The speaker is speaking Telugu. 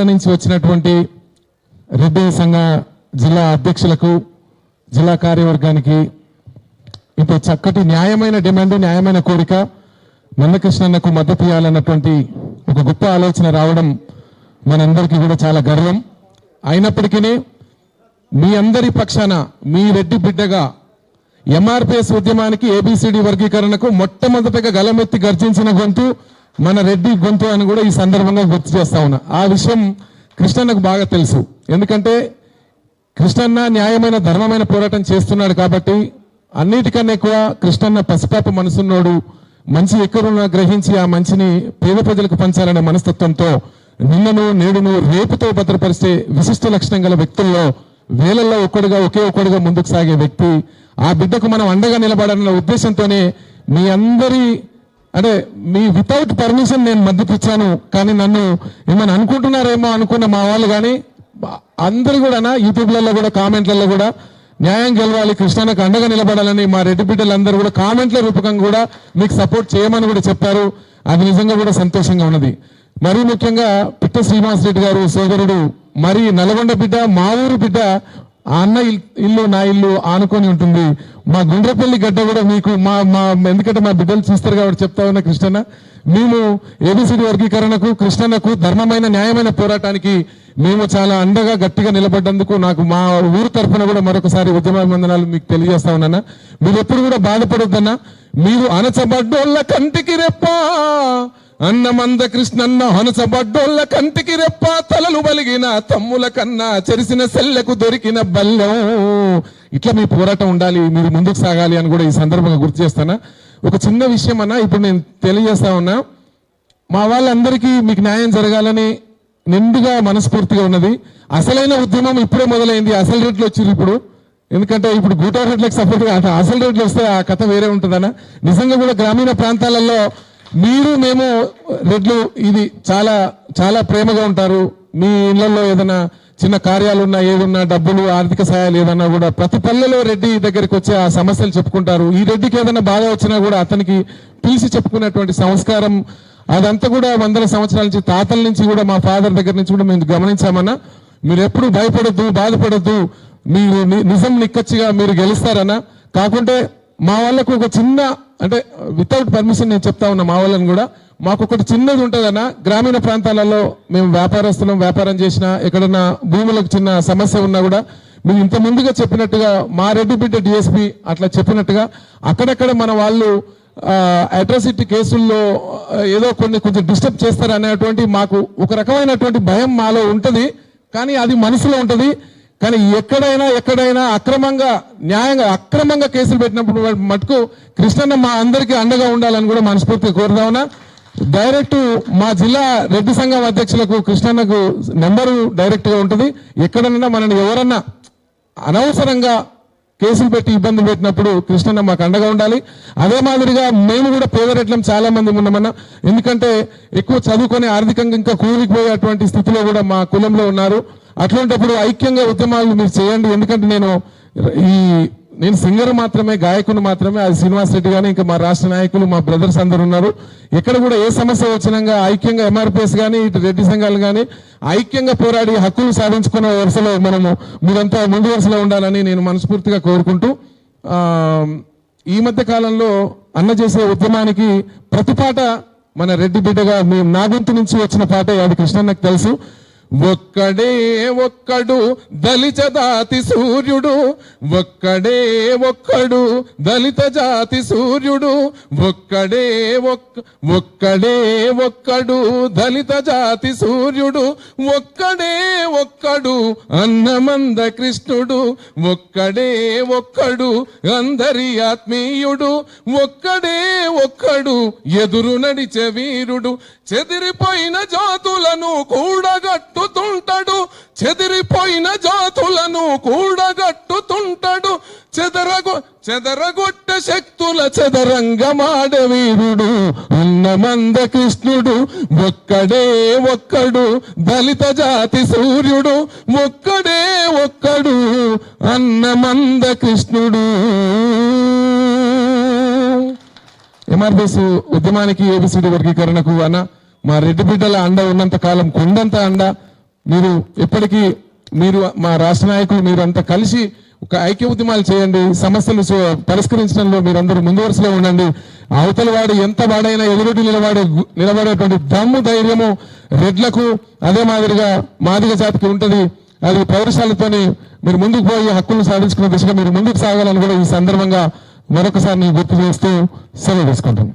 నుంచి వచ్చినటువంటి రెడ్డి సంఘ జిల్లా అధ్యక్షులకు జిల్లా కార్యవర్గానికి ఇంత చక్కటి న్యాయమైన డిమాండ్ న్యాయమైన కోరిక మందకృష్ణన్నకు మద్దతు ఇవ్వాలన్నటువంటి ఒక గొప్ప ఆలోచన రావడం మనందరికీ కూడా చాలా గర్వం. అయినప్పటికీ మీ అందరి పక్షాన మీ రెడ్డి బిడ్డగా ఎంఆర్పిఎస్ ఉద్యమానికి ఏబిసిడి వర్గీకరణకు మొట్టమొదటగా గలమెత్తి గర్జించిన గొంతు మన రెడ్డి గొంతు అని కూడా ఈ సందర్భంగా గుర్తు చేస్తా ఉన్నా. ఆ విషయం కృష్ణన్నకు బాగా తెలుసు. ఎందుకంటే కృష్ణన్న న్యాయమైన ధర్మమైన పోరాటం చేస్తున్నాడు కాబట్టి అన్నిటికన్నా ఎక్కువ కృష్ణన్న పసిపాప మనసున్నోడు. మంచి ఎక్కడున్నా గ్రహించి ఆ మంచిని పేద ప్రజలకు పంచాలనే మనస్తత్వంతో నిన్నను నేడును రేపుతో భద్రపరిచే విశిష్ట లక్షణం గల వ్యక్తుల్లో వేలల్లో ఒకే ఒక్కడుగా ముందుకు సాగే వ్యక్తి. ఆ బిడ్డకు మనం అండగా నిలబడాలన్న ఉద్దేశంతోనే మీ అందరి అంటే మీ వితౌట్ పర్మిషన్ నేను మద్దతు ఇచ్చాను. కానీ నన్ను ఏమైనా అనుకుంటున్నారేమో అనుకున్న మా వాళ్ళు కానీ అందరూ కూడా యూట్యూబ్లలో కూడా కామెంట్లలో కూడా న్యాయం గెలవాలి, కృష్ణన్నకు అండగా నిలబడాలని మా రెడ్డి బిడ్డలందరూ కూడా కామెంట్ల రూపకంగా కూడా మీకు సపోర్ట్ చేయమని కూడా చెప్పారు. అది నిజంగా కూడా సంతోషంగా ఉన్నది. మరీ ముఖ్యంగా పిట్ట శ్రీనివాస్ రెడ్డి గారు సోదరుడు, మరి నల్గొండ బిడ్డ, మా ఊరు బిడ్డ, ఆ అన్న ఇల్లు నా ఇల్లు ఆనుకొని ఉంటుంది. మా గుండ్రపల్లి గడ్డ కూడా మీకు ఎందుకంటే మా బిడ్డలు చూస్తారు కాబట్టి చెప్తా ఉన్నా కృష్ణన్న, మేము ఏబిసిడి వర్గీకరణకు కృష్ణన్నకు ధర్మమైన న్యాయమైన పోరాటానికి మేము చాలా అండగా గట్టిగా నిలబడ్డందుకు నాకు మా ఊరు తరఫున కూడా మరొకసారి ఉద్యమాభివందనాలు మీకు తెలియజేస్తా ఉన్నానా. మీరు ఎప్పుడు కూడా బాధపడొద్దన్నా. మీరు అణచబడ్డోళ్ళ కంటికి రెప్ప అన్న మందకృష్ణన్న, హనచబడ్డోళ్ళ కంటికి రెప్ప తలలు బలిగిన తమ్ముల కన్నా చెరిసిన సెల్లకు దొరికిన బల్లెం. ఇట్లా మీ పోరాటం ఉండాలి, మీరు ముందుకు సాగాలి అని కూడా ఈ సందర్భంగా గుర్తు చేస్తానా. ఒక చిన్న విషయం అన్నా ఇప్పుడు నేను తెలియజేస్తా ఉన్నా. మా వాళ్ళందరికీ మీకు న్యాయం జరగాలని నిండుగా మనస్ఫూర్తిగా ఉన్నది. అసలైన ఉద్యమం ఇప్పుడే మొదలైంది. అసలు రేట్లు వచ్చింది ఇప్పుడు. ఎందుకంటే ఇప్పుడు గూటా రేట్లకు సపోర్ట్ అసలు రేట్లు వస్తే ఆ కథ వేరే ఉంటుందన్నా. నిజంగా కూడా గ్రామీణ ప్రాంతాలలో మీరు మేము రెడ్లు ఇది చాలా చాలా ప్రేమగా ఉంటారు. మీ ఇళ్లలో ఏదైనా చిన్న కార్యాలున్నా ఏదున్నా డబ్బులు ఆర్థిక సహాయాలు ఏదన్నా కూడా ప్రతి పల్లెలో రెడ్డి దగ్గరికి వచ్చి ఆ సమస్యలు చెప్పుకుంటారు. ఈ రెడ్డికి ఏదైనా బాధ వచ్చినా కూడా అతనికి పిలిచి చెప్పుకునేటువంటి సంస్కారం అదంతా కూడా వందల సంవత్సరాల నుంచి తాతల నుంచి కూడా మా ఫాదర్ దగ్గర నుంచి కూడా మేము గమనించామన్నా. మీరు ఎప్పుడు భయపడొద్దు, బాధపడొద్దు, మీరు నిజం నిక్కచ్చిగా మీరు గెలుస్తారన్నా. కాకుంటే మా వాళ్ళకు ఒక చిన్న అంటే వితౌట్ పర్మిషన్ నేను చెప్తా ఉన్నా, మా వాళ్ళని కూడా మాకు ఒకటి చిన్నది ఉంటుందన్నా. గ్రామీణ ప్రాంతాలలో మేము వ్యాపారస్తులం, వ్యాపారం చేసినా ఎక్కడన్నా భూములకు చిన్న సమస్య ఉన్నా కూడా మేము ఇంత ముందుగా చెప్పినట్టుగా మా రెడ్డి బిడ్డ డిఎస్పీ అట్లా చెప్పినట్టుగా అక్కడక్కడ మన వాళ్ళు అట్రాసిటీ కేసుల్లో ఏదో కొంచెం డిస్టర్బ్ చేస్తారు అనేటువంటి మాకు ఒక రకమైనటువంటి భయం మాలో ఉంటుంది. కానీ అది మనసులో ఉంటుంది. కానీ ఎక్కడైనా అక్రమంగా కేసులు పెట్టినప్పుడు మటుకు కృష్ణన్న మా అందరికీ అండగా ఉండాలని కూడా మనస్ఫూర్తిగా కోరుదామన్నా. డైరెక్ట్ మా జిల్లా రెడ్డి సంఘం అధ్యక్షులకు కృష్ణన్నకు నెంబరు డైరెక్ట్ గా ఉంటుంది. ఎక్కడన్నా మనని ఎవరన్నా అనవసరంగా కేసులు పెట్టి ఇబ్బంది పెట్టినప్పుడు కృష్ణన్న మాకు అండగా ఉండాలి. అదే మాదిరిగా మేము కూడా పేదరెట్లం చాలా మంది ఉన్నామన్నా. ఎందుకంటే ఎక్కువ చదువుకొని ఆర్థికంగా ఇంకా కూలిపోయేటువంటి స్థితిలో కూడా మా కులంలో ఉన్నారు. అట్లాంటప్పుడు ఐక్యంగా ఉద్యమాలు మీరు చేయండి. ఎందుకంటే నేను సింగర్ మాత్రమే, గాయకుని మాత్రమే. అది శ్రీనివాస్ రెడ్డి కానీ ఇంకా మా రాష్ట్ర నాయకులు మా బ్రదర్స్ అందరు ఉన్నారు. ఎక్కడ కూడా ఏ సమస్య వచ్చినాక ఐక్యంగా ఎంఆర్పిఎస్ కానీ ఇటు రెడ్డి సంఘాలు కానీ ఐక్యంగా పోరాడి హక్కులు సాధించుకున్న వరుసలో మీరంతా ముందు వరుసలో ఉండాలని నేను మనస్ఫూర్తిగా కోరుకుంటూ, ఈ మధ్య కాలంలో అన్న చేసే ఉద్యమానికి ప్రతి పాట మన రెడ్డి బిడ్డగా మేము నా గొంతు నుంచి వచ్చిన పాటే. అది కృష్ణన్నకు తెలుసు. ఒక్కడే ఒక్కడు దళిత జాతి సూర్యుడు, ఒక్కడే ఒక్కడు దళిత జాతి సూర్యుడు, ఒక్కడే ఒక్కడు దళిత జాతి సూర్యుడు, ఒక్కడే ఒక్కడు అన్నమంద కృష్ణుడు, ఒక్కడే ఒక్కడు అందరి ఆత్మీయుడు, ఒక్కడే ఒక్కడు ఎదురు నడిచే వీరుడు, చెదిరిపోయిన జాతులను కూడగట్టుతుంటాడు, చెదిరిపోయిన జాతులను కూడగట్టుతుంటాడు, చెదరగొట్ట శక్తుల చదరంగమాడ వీరుడు అన్నమంద కృష్ణుడు, ఒక్కడే ఒక్కడు దళిత జాతి సూర్యుడు, ఒక్కడే ఒక్కడు అన్నమంద కృష్ణుడు. ఎంఆర్పిఎస్ ఉద్యమానికి ఏబిసిడి వర్గీకరణకు అన్న మా రెడ్డి బిడ్డల అండ ఉన్నంత కాలం కొండంత అండ మీరు ఎప్పటికీ మీరు మా రాష్ట్ర నాయకులు మీరంతా కలిసి ఒక ఐక్య ఉద్యమాలు చేయండి. సమస్యలు పరిష్కరించడంలో మీరందరూ ముందు వరుసలో ఉండండి. అవతల వాడు ఎంత వాడైనా ఎదురుటి నిలబడేటువంటి దమ్ము ధైర్యము రెడ్లకు అదే మాదిరిగా మాదిగ జాతికి ఉంటుంది. అది పౌరుషాలతోని మీరు ముందుకు పోయి హక్కులను సాధించుకునే దిశగా మీరు ముందుకు సాగాలని కూడా ఈ సందర్భంగా మరొకసారి గుర్తు చేస్తూ సెలవు తీసుకుంటాను.